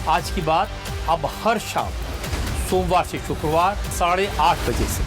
आज की बात अब हर शाम सोमवार से शुक्रवार 8:30 बजे से।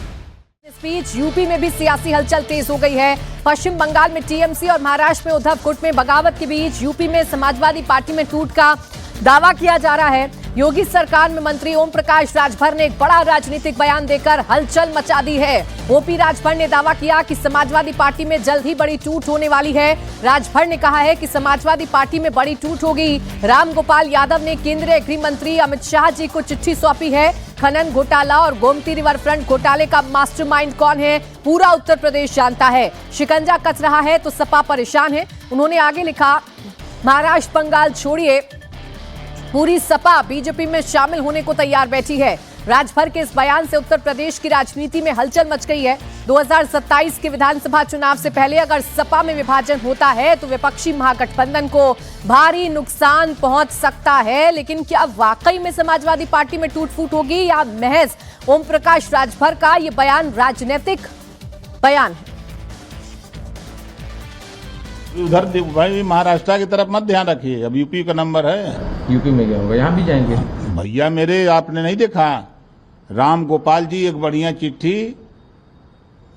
इस बीच यूपी में भी सियासी हलचल तेज हो गई है। पश्चिम बंगाल में टीएमसी और महाराष्ट्र में उद्धव गुट में बगावत के बीच यूपी में समाजवादी पार्टी में टूट का दावा किया जा रहा है। योगी सरकार में मंत्री ओम प्रकाश राजभर ने एक बड़ा राजनीतिक बयान देकर हलचल मचा दी है। ओपी राजभर ने दावा किया कि समाजवादी पार्टी में जल्द ही बड़ी टूट होने वाली है। राजभर ने कहा है कि समाजवादी पार्टी में बड़ी टूट होगी। राम गोपाल यादव ने केंद्रीय गृह मंत्री अमित शाह जी को चिट्ठी सौंपी है। खनन घोटाला और गोमती रिवर फ्रंट घोटाले का मास्टरमाइंड कौन है, पूरा उत्तर प्रदेश जानता है। शिकंजा कस रहा है तो सपा परेशान है। उन्होंने आगे लिखा, महाराष्ट्र बंगाल छोड़िए, पूरी सपा बीजेपी में शामिल होने को तैयार बैठी है। राजभर के इस बयान से उत्तर प्रदेश की राजनीति में हलचल मच गई है। 2027 के विधानसभा चुनाव से पहले अगर सपा में विभाजन होता है तो विपक्षी महागठबंधन को भारी नुकसान पहुंच सकता है। लेकिन क्या वाकई में समाजवादी पार्टी में टूट फूट होगी या महज ओम प्रकाश राजभर का ये बयान राजनीतिक बयान है? उधर भाई महाराष्ट्र की तरफ मत ध्यान रखिए, अब यूपी का नंबर है। यूपी में क्या होगा, यहाँ भी जाएंगे भैया मेरे, आपने नहीं देखा राम गोपाल जी एक बढ़िया चिट्ठी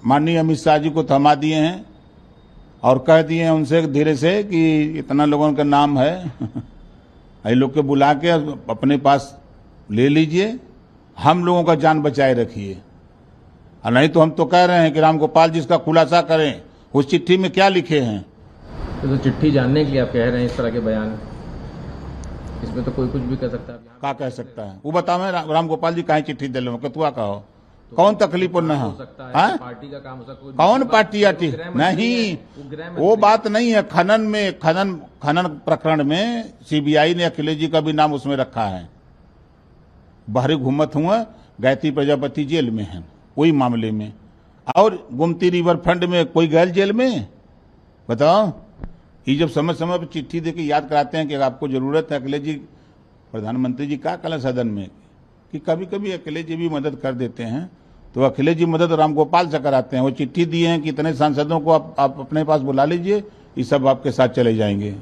माननीय अमित शाह जी को थमा दिए हैं और कह दिए हैं उनसे धीरे से कि इतना लोगों का नाम है ये लोग के बुला के अपने पास ले लीजिए, हम लोगों का जान बचाए रखिए। और नहीं तो हम तो कह रहे हैं कि राम गोपाल जी इसका खुलासा करें, उस चिट्ठी में क्या लिखे हैं। तो चिट्ठी जानने के लिए आप कह रहे हैं इस तरह के बयान, इसमें तो कोई कुछ भी कह सकता है। क्या कह सकता है वो बताओ। मैं राम गोपाल जी कहीं चिट्ठी दे लो कतुआ कहो, तो कौन तकलीफ न हो सकता है, पार्टी का काम हो सकता है। कौन पार्टी आती नहीं, वो बात नहीं है। खनन प्रकरण में सीबीआई ने अखिलेश जी का भी नाम उसमें रखा है। बाहरी घूमत हुआ, गायत्री प्रजापति जेल में है वही मामले में, और गोमती रिवर फ्रंट में कोई गैर जेल में। बताओ, ये जब समय समय पर चिट्ठी देके याद कराते हैं कि आपको जरूरत है अखिलेश जी, प्रधानमंत्री जी का कल सदन में कि कभी कभी अखिलेश जी भी मदद कर देते हैं, तो अखिलेश जी मदद राम गोपाल से कराते हैं। वो चिट्ठी दिए हैं कि इतने सांसदों को आप अपने पास बुला लीजिए, ये सब आपके साथ चले जाएंगे।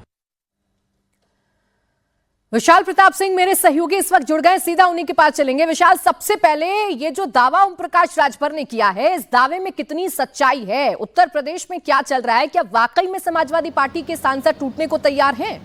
विशाल प्रताप सिंह मेरे सहयोगी इस वक्त जुड़ गए, सीधा उन्हीं के पास चलेंगे। विशाल, सबसे पहले ये जो दावा ओम प्रकाश राजभर ने किया है, इस दावे में कितनी सच्चाई है? उत्तर प्रदेश में क्या चल रहा है? क्या वाकई में समाजवादी पार्टी के सांसद टूटने को तैयार हैं?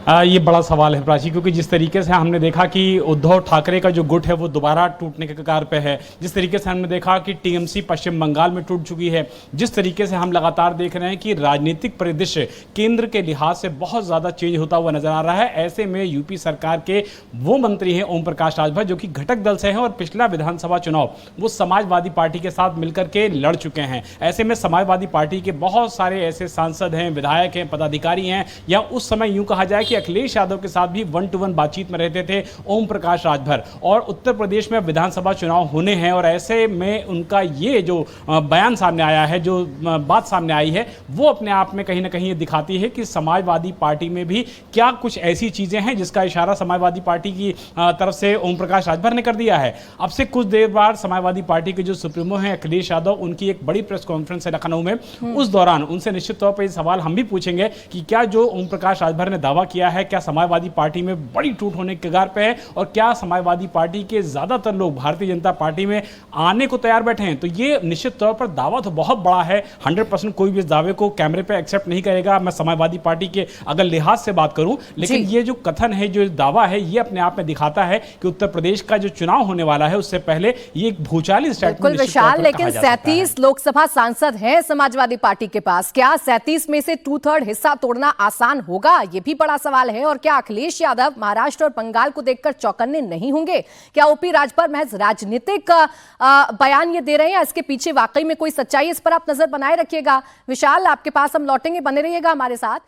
ये बड़ा सवाल है प्राची, क्योंकि जिस तरीके से हमने देखा कि उद्धव ठाकरे का जो गुट है वो दोबारा टूटने के कगार पे है, जिस तरीके से हमने देखा कि टीएमसी पश्चिम बंगाल में टूट चुकी है, जिस तरीके से हम लगातार देख रहे हैं कि राजनीतिक परिदृश्य केंद्र के लिहाज से बहुत ज़्यादा चेंज होता हुआ नजर आ रहा है। ऐसे में यूपी सरकार के वो मंत्री हैं ओम प्रकाश राजभर, जो कि घटक दल से हैं और पिछला विधानसभा चुनाव वो समाजवादी पार्टी के साथ मिलकर के लड़ चुके हैं। ऐसे में समाजवादी पार्टी के बहुत सारे ऐसे सांसद हैं, विधायक हैं, पदाधिकारी हैं, या उस समय यूं कहा जाए कि अखिलेश यादव के साथ भी 1-to-1 बातचीत में रहते थे ओम प्रकाश राजभर। और उत्तर प्रदेश में विधानसभा चुनाव होने हैं और ऐसे में उनका ये जो बयान सामने आया है, जो बात सामने आई है, वो अपने आप में कहीं ना कहीं ये दिखाती है कि समाजवादी पार्टी में भी क्या कुछ ऐसी चीजें हैं जिसका इशारा समाजवादी पार्टी की तरफ से ओम प्रकाश राजभर ने कर दिया है। अब से कुछ देर बाद समाजवादी पार्टी के जो सुप्रीमो हैं अखिलेश यादव, उनकी एक बड़ी प्रेस कॉन्फ्रेंस है लखनऊ में। उस दौरान उनसे निश्चित तौर पर ये सवाल हम भी पूछेंगे कि क्या जो ओम प्रकाश राजभर ने दावा किया है, क्या समाजवादी पार्टी में बड़ी टूट होने के कगार पे है, और क्या समाजवादी पार्टी के ज्यादातर लोग भारतीय जनता पार्टी में आने को तैयार बैठे हैं। तो ये निश्चित तौर पर दावा तो बहुत बड़ा है, 100% कोई भी इस दावे को कैमरे पे एक्सेप्ट नहीं करेगा, मैं समाजवादी पार्टी के अगर लिहाज से बात करूं। लेकिन ये जो कथन है, जो दावा है, ये अपने आप में दिखाता है कि उत्तर प्रदेश का जो चुनाव होने वाला है उससे पहले ये एक भूचाली स्टेटमेंट। विशाल, लेकिन 37 लोकसभा सांसद हैं समाजवादी पार्टी के पास, क्या 37 में से 2/3 हिस्सा तोड़ना आसान होगा? ये भी बड़ा सवाल है। और क्या अखिलेश यादव महाराष्ट्र और बंगाल को देखकर चौकन्ने नहीं होंगे? क्या ओपी राजभर महज राजनीतिक बयान ये दे रहे हैं, इसके पीछे वाकई में कोई सच्चाई? इस पर आप नजर बनाए रखिएगा। विशाल, आपके पास हम लौटेंगे, बने रहिएगा हमारे साथ।